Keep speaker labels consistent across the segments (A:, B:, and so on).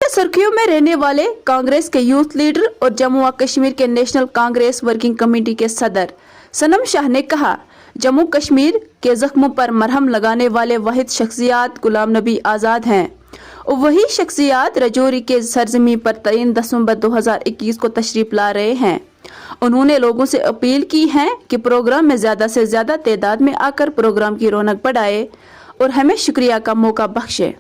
A: सुर्खियों में रहने वाले कांग्रेस के यूथ लीडर और जम्मू व कश्मीर के नेशनल कांग्रेस वर्किंग कमेटी के सदर सनम शाह ने कहा, जम्मू कश्मीर के जख्मों पर मरहम लगाने वाले वाहिद शख्सियत गुलाम नबी आज़ाद हैं और वही शख्सियत राजौरी के सरजमी पर 3 दिसंबर 2021 को तशरीफ ला रहे हैं। उन्होंने लोगों से अपील की है कि प्रोग्राम में ज़्यादा से ज़्यादा तादाद में आकर प्रोग्राम की रौनक बढ़ाए और हमें शुक्रिया का मौका बख्शे।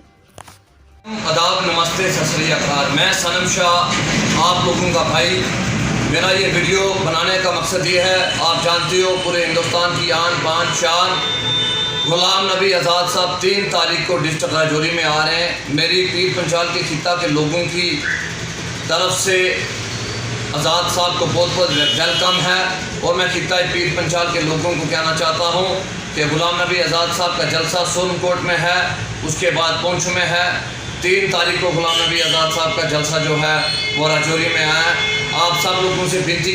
B: आदाब, नमस्ते, सत श्री अकाल। मैं सनम शाह, आप लोगों का भाई। मेरा ये वीडियो बनाने का मकसद ये है, आप जानते हो पूरे हिंदुस्तान की आन बान शान गुलाम नबी आज़ाद साहब 3 तारीख को डिस्ट्रिक्ट राजौरी में आ रहे हैं। मेरी पीर पंचाल के खिता के लोगों की तरफ से आज़ाद साहब को बहुत बहुत वेलकम है और मैं खिता पीर पंचाल के लोगों को कहना चाहता हूँ कि गुलाम नबी आज़ाद साहब का जलसा सोनकोट में है, उसके बाद पुंछ में है। 3 तारीख को गुलाम नबी आज़ाद साहब का जलसा जो है वो राजौरी में आया। आप सब लोगों से विनती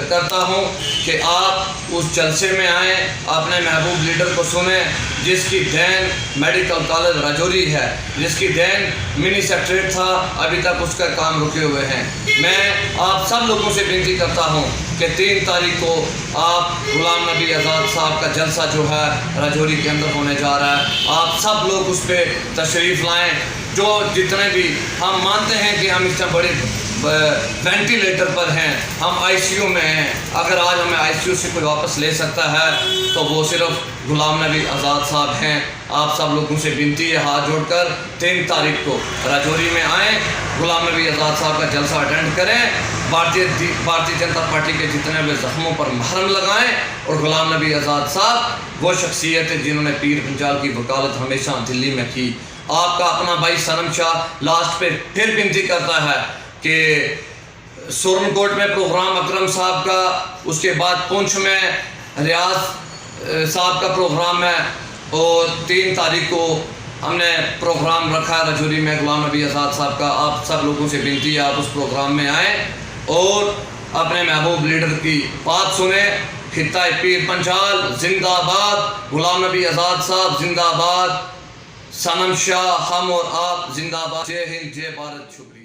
B: करता हूँ कि आप उस जलसे में आएँ, अपने महबूब लीडर को सुने, जिसकी देन मेडिकल कॉलेज राजौरी है, जिसकी देन मिनी सेक्रेटरीट था, अभी तक उसका काम रुके हुए हैं। मैं आप सब लोगों से विनती करता हूँ कि 3 तारीख को आप गुलाम नबी आज़ाद साहब का जलसा जो है राजौरी के अंदर होने जा रहा है, आप सब लोग उस पर तशरीफ़ लाएँ। जो जितने भी हम मानते हैं कि हम इस बड़े वेंटिलेटर पर हैं, हम आईसीयू में हैं, अगर आज हमें आईसीयू से कोई वापस ले सकता है तो वो सिर्फ गुलाम नबी आज़ाद साहब हैं। आप सब लोगों से विनती है, हाथ जोड़कर 3 तारीख को राजौरी में आएँ, गुलाम नबी आज़ाद साहब का जलसा अटेंड करें, भारतीय जनता पार्टी के जितने भी जख्मों पर महरम लगाएं और गुलाम नबी आज़ाद साहब वो शख्सियत है जिन्होंने पीर पंचाल की वकालत हमेशा दिल्ली में की। आपका अपना भाई सनम शाह लास्ट पे फिर विनती करता है कि सोनकोट में प्रोग्राम अकरम साहब का, उसके बाद पुंछ में रियाज साहब का प्रोग्राम है और 3 तारीख को हमने प्रोग्राम रखा है राजौरी में गुलाम नबी आज़ाद साहब का। आप सब लोगों से विनती है आप उस प्रोग्राम में आएँ और अपने महबूब लीडर की बात सुने। खिता पीर पंचाल जिंदाबाद, गुलाम नबी आज़ाद साहब जिंदाबाद, सनम शाह हम और आप जिंदाबाद। जय हिंद, जय भारत, शुक्रिया।